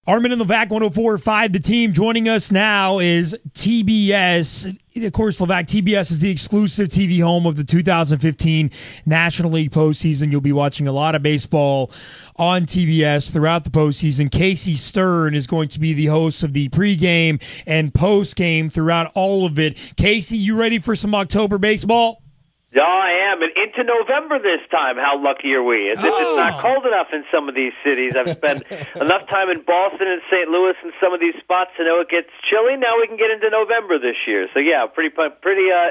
Armen and Levack, 104.5 The Team. Joining us now is TBS. Of course, Levack, TBS is the exclusive TV home of the 2015 National League postseason. You'll be watching a lot of baseball on TBS throughout the postseason. Casey Stern is going to be the host of the pregame and postgame throughout all of it. Casey, you ready for some October baseball? Yeah, I am, and into November this time. How lucky are we? As if it's not cold enough in some of these cities. I've spent enough time in Boston and St. Louis and some of these spots to know it gets chilly. Now we can get into November this year. So, yeah, pretty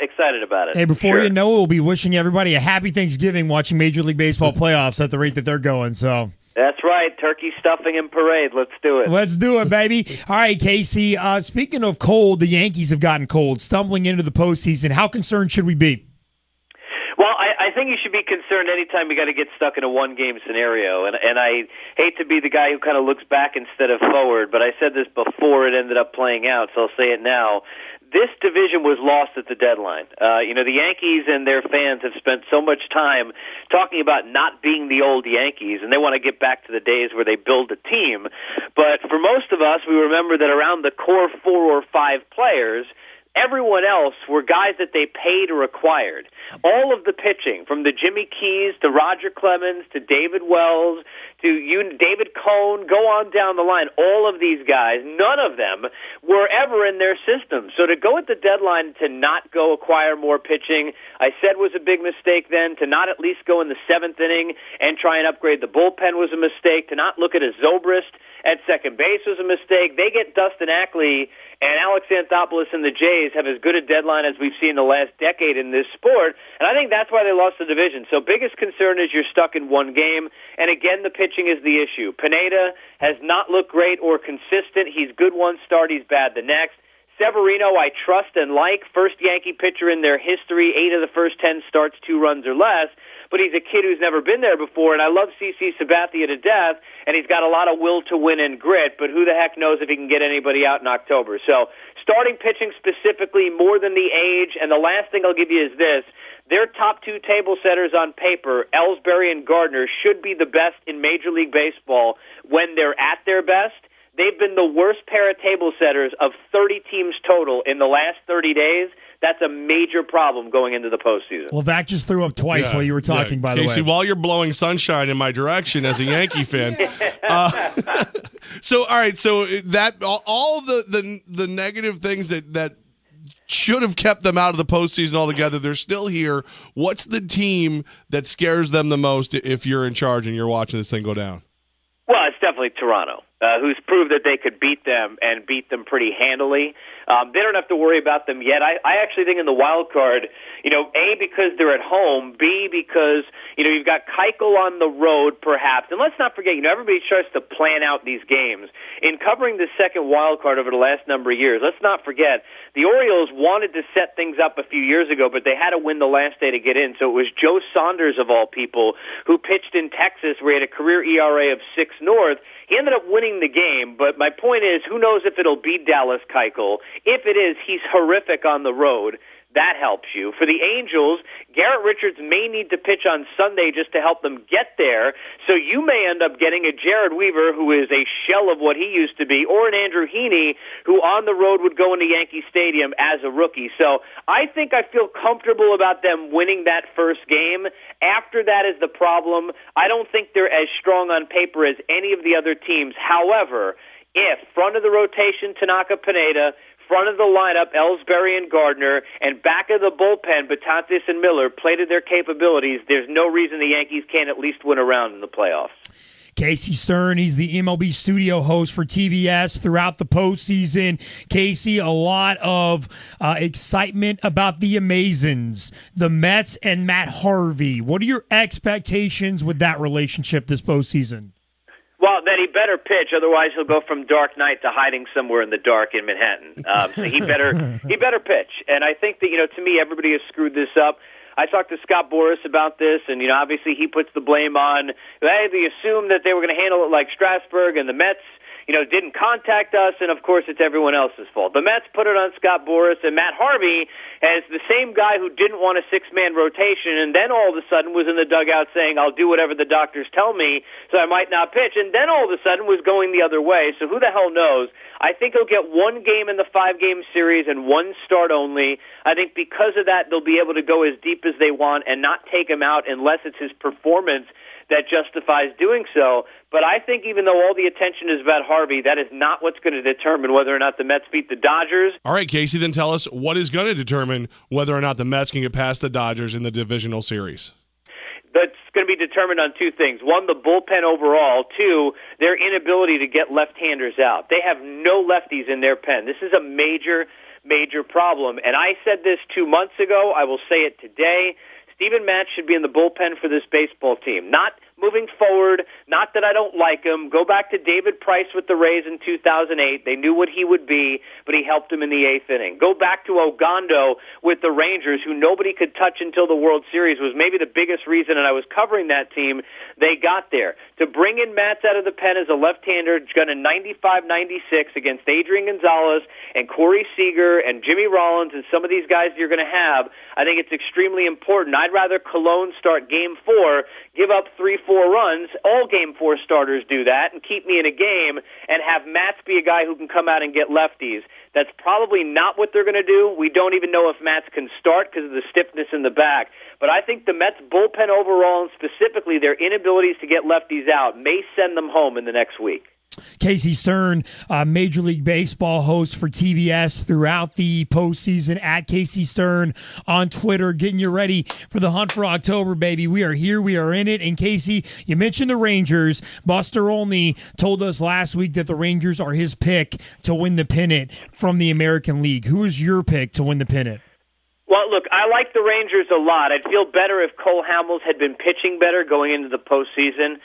excited about it. Hey, before you know it, we'll be wishing everybody a happy Thanksgiving watching Major League Baseball playoffs at the rate that they're going. So that's right. Turkey stuffing and parade. Let's do it. Let's do it, baby. All right, Casey, speaking of cold, the Yankees have gotten cold, stumbling into the postseason. How concerned should we be? Well, I think you should be concerned anytime you got to get stuck in a one-game scenario, and I hate to be the guy who kind of looks back instead of forward, but I said this before it ended up playing out, so I'll say it now. This division was lost at the deadline. The Yankees and their fans have spent so much time talking about not being the old Yankees, and they want to get back to the days where they build a team. But for most of us, we remember that around the core 4 or 5 players, everyone else were guys that they paid or acquired. All of the pitching, from the Jimmy Keys to Roger Clemens to David Wells to David Cohn, go on down the line, all of these guys, none of them were ever in their system. So to go at the deadline to not go acquire more pitching, I said was a big mistake then. To not at least go in the 7th inning and try and upgrade the bullpen was a mistake. To not look at a Zobrist at second base was a mistake. They get Dustin Ackley, and Alex Anthopoulos and the Jays have as good a deadline as we've seen the last decade in this sport, and I think that's why they lost the division. So biggest concern is you're stuck in one game, and again, the pitching is the issue. Pineda has not looked great or consistent. He's good one start, he's bad the next. Severino, I trust and like. First Yankee pitcher in their history, 8 of the first 10 starts, 2 runs or less. But he's a kid who's never been there before, and I love CC Sabathia to death, and he's got a lot of will to win and grit, but who the heck knows if he can get anybody out in October. So starting pitching specifically more than the age, and the last thing I'll give you is this. Their top 2 table setters on paper, Ellsbury and Gardner, should be the best in Major League Baseball when they're at their best. They've been the worst pair of table setters of 30 teams total in the last 30 days. That's a major problem going into the postseason. Well, Vac just threw up twice while you were talking, by the way. Casey, while you're blowing sunshine in my direction as a Yankee fan. So, all right, so that all the negative things that should have kept them out of the postseason altogether, they're still here. What's the team that scares them the most if you're in charge and you're watching this thing go down? Well, it's definitely Toronto, who's proved that they could beat them and beat them pretty handily. They don't have to worry about them yet. I actually think in the wild card, A, because they're at home, B, because, you've got Keuchel on the road, perhaps. And let's not forget, everybody tries to plan out these games. In covering the second wild card over the last number of years, let's not forget, the Orioles wanted to set things up a few years ago, but they had to win the last day to get in. So it was Joe Saunders, of all people, who pitched in Texas, where he had a career ERA of 6 north. He ended up winning the game, but my point is, who knows if it'll be Dallas Keuchel. If it is, he's horrific on the road. That helps you. For the Angels, Garrett Richards may need to pitch on Sunday just to help them get there, so you may end up getting a Jared Weaver, who is a shell of what he used to be, or an Andrew Heaney, who on the road would go into Yankee Stadium as a rookie. So I think I feel comfortable about them winning that first game. After that is the problem. I don't think they're as strong on paper as any of the other teams. However, if front of the rotation, Tanaka Pineda, front of the lineup, Ellsbury and Gardner, and back of the bullpen, Betances and Miller, play to their capabilities, there's no reason the Yankees can't at least win a round in the playoffs. Casey Stern, he's the MLB studio host for TBS throughout the postseason. Casey, a lot of excitement about the Amazons, the Mets and Matt Harvey. What are your expectations with that relationship this postseason? Well, then he better pitch, otherwise he'll go from Dark Knight to hiding somewhere in the dark in Manhattan. So he better pitch. And I think that, to me, everybody has screwed this up. I talked to Scott Boras about this, and, obviously he puts the blame on, hey, they assumed that they were going to handle it like Strasburg, and the Mets, didn't contact us, and of course it's everyone else's fault. The Mets put it on Scott Boras, and Matt Harvey as the same guy who didn't want a six-man rotation, and then all of a sudden was in the dugout saying, I'll do whatever the doctors tell me, so I might not pitch, and then all of a sudden was going the other way, so who the hell knows? I think he'll get one game in the 5-game series and one start only. I think because of that, they'll be able to go as deep as they want and not take him out unless it's his performance that justifies doing so. But I think even though all the attention is about Harvey, that is not what's going to determine whether or not the Mets beat the Dodgers. All right, Casey, then tell us what is going to determine whether or not the Mets can get past the Dodgers in the divisional series. That's going to be determined on two things. One, the bullpen overall. Two, their inability to get left-handers out. They have no lefties in their pen. This is a major, major problem. And I said this 2 months ago. I will say it today. Steven Matz should be in the bullpen for this baseball team. Not moving forward, not that I don't like him. Go back to David Price with the Rays in 2008. They knew what he would be, but he helped them in the 8th inning. Go back to Ogando with the Rangers, who nobody could touch until the World Series, was maybe the biggest reason, and I was covering that team, they got there. To bring in Matz out of the pen as a left-hander, gun in 95-96 against Adrian Gonzalez and Corey Seager and Jimmy Rollins and some of these guys you're going to have, I think it's extremely important. I'd rather Cologne start Game 4, give up 3-4 runs, all Game 4 starters do that, and keep me in a game, and have Matz be a guy who can come out and get lefties. That's probably not what they're going to do. We don't even know if Matz can start because of the stiffness in the back. But I think the Mets' bullpen overall, and specifically their inabilities to get lefties out, may send them home in the next week. Casey Stern, Major League Baseball host for TBS throughout the postseason, at Casey Stern on Twitter, getting you ready for the hunt for October, baby. We are here. We are in it. And Casey, you mentioned the Rangers. Buster Olney told us last week that the Rangers are his pick to win the pennant from the American League. Who is your pick to win the pennant? Well, look, I like the Rangers a lot. I'd feel better if Cole Hamels had been pitching better going into the postseason.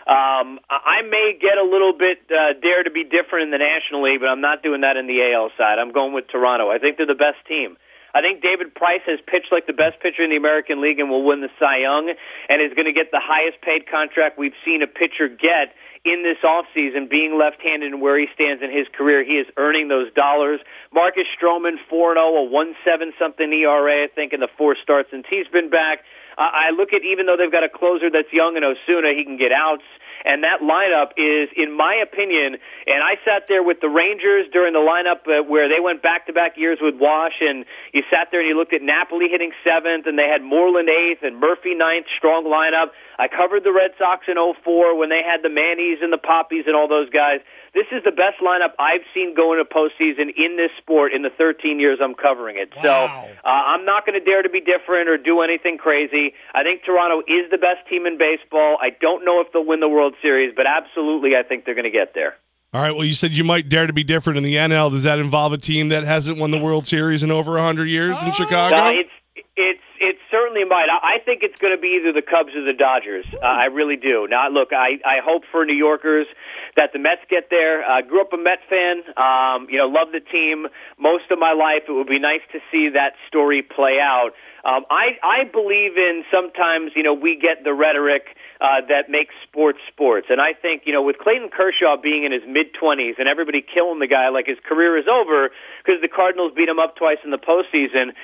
I may get a little bit dare to be different in the National League, but I'm not doing that in the AL side. I'm going with Toronto. I think they're the best team. I think David Price has pitched like the best pitcher in the American League and will win the Cy Young and is going to get the highest paid contract we've seen a pitcher get in this offseason, being left-handed and where he stands in his career. He is earning those dollars. Marcus Stroman, 4-0, a 1.7-something ERA, I think, in the 4 starts since he's been back. I look at, even though they've got a closer that's young in Osuna, he can get outs. And that lineup is, in my opinion, and I sat there with the Rangers during the lineup where they went back-to-back years with Wash, and you sat there and you looked at Napoli hitting 7th, and they had Moreland 8th and Murphy 9th, strong lineup. I covered the Red Sox in 04 when they had the Mannies and the Poppies and all those guys. This is the best lineup I've seen going to postseason in this sport in the 13 years I'm covering it. Wow. So I'm not going to dare to be different or do anything crazy. I think Toronto is the best team in baseball. I don't know if they'll win the World Series, but absolutely I think they're going to get there. All right, well, you said you might dare to be different in the NL. Does that involve a team that hasn't won the World Series in over 100 years in Chicago? It certainly might. I think it's going to be either the Cubs or the Dodgers. I really do. Now, look, I hope for New Yorkers that the Mets get there. I grew up a Met fan. Love the team most of my life. It would be nice to see that story play out. I believe in sometimes, we get the rhetoric that makes sports. And I think, with Clayton Kershaw being in his mid-20s and everybody killing the guy like his career is over because the Cardinals beat him up twice in the postseason,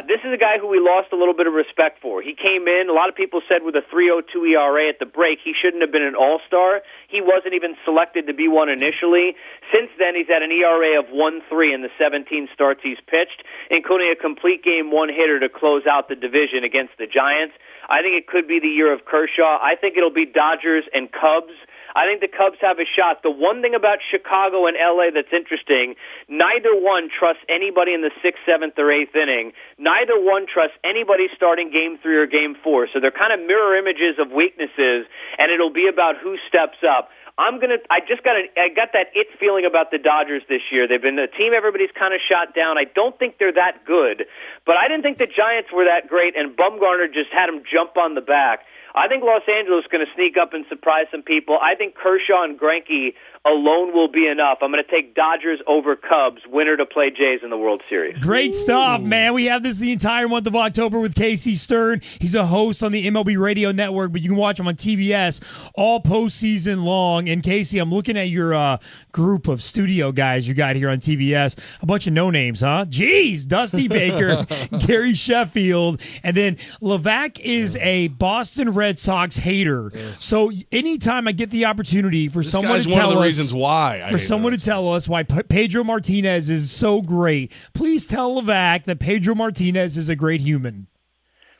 this is a guy who we lost a little bit of respect for. He came in, a lot of people said with a 3.02 ERA at the break, he shouldn't have been an all-star. He wasn't even selected to be one initially. Since then, he's had an ERA of 1.3 in the 17 starts he's pitched, including a complete game one-hitter to close out the division against the Giants. I think it could be the year of Kershaw. I think it'll be Dodgers and Cubs. I think the Cubs have a shot. The one thing about Chicago and L.A. that's interesting, neither one trusts anybody in the 6th, 7th, or 8th inning. Neither one trusts anybody starting Game 3 or Game 4. So they're kind of mirror images of weaknesses, and it'll be about who steps up. I got that it feeling about the Dodgers this year. They've been a team everybody's kind of shot down. I don't think they're that good, but I didn't think the Giants were that great, and Bumgarner just had them jump on the back. I think Los Angeles is going to sneak up and surprise some people. I think Kershaw and Greinke alone will be enough. I'm going to take Dodgers over Cubs, winner to play Jays in the World Series. Great stuff, man. We have this the entire month of October with Casey Stern. He's a host on the MLB Radio Network, but you can watch him on TBS all postseason long. And Casey, I'm looking at your group of studio guys you got here on TBS. A bunch of no-names, huh? Jeez, Dusty Baker, Gary Sheffield, and then Levack is a Boston Red Sox hater. So anytime I get the opportunity for someone to tell us why for someone to tell us why Pedro Martinez is so great, please tell Levack that Pedro Martinez is a great human.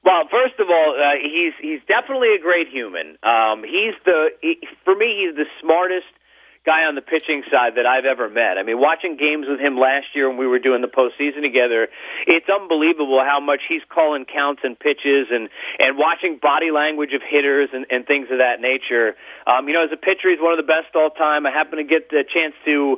Well, first of all, he's definitely a great human. For me, he's the smartest guy on the pitching side that I've ever met. I mean, watching games with him last year when we were doing the postseason together, it's unbelievable how much he's calling counts and pitches and watching body language of hitters and things of that nature. As a pitcher, he's one of the best all time. I happened to get the chance to,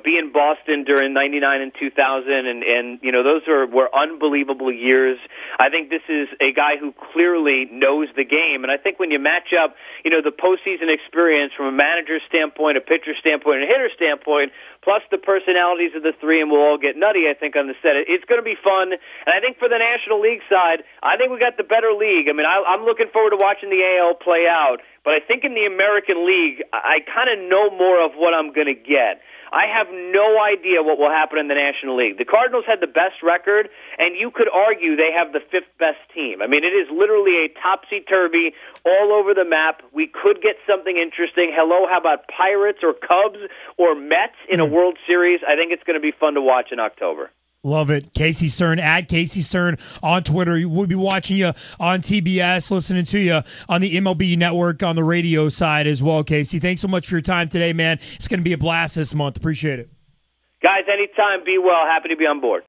be in Boston during 99 and 2000, and those were unbelievable years. I think this is a guy who clearly knows the game, and I think when you match up, the postseason experience from a manager's standpoint, a pitcher standpoint, and a hitter standpoint, plus the personalities of the three, and we'll all get nutty, I think, on the set. It's going to be fun. And I think for the National League side, I think we got the better league. I mean, I'm looking forward to watching the AL play out, but I think in the American League, I kind of know more of what I'm going to get. I have no idea what will happen in the National League. The Cardinals had the best record, and you could argue they have the fifth best team. I mean, it is literally a topsy-turvy, all over the map. We could get something interesting. Hello, how about Pirates or Cubs or Mets in a World Series? I think it's going to be fun to watch in October. Love it. Casey Stern, at Casey Stern on Twitter. We'll be watching you on TBS, listening to you on the MLB Network on the radio side as well, Casey. Thanks so much for your time today, man. It's going to be a blast this month. Appreciate it. Guys, anytime. Be well. Happy to be on board.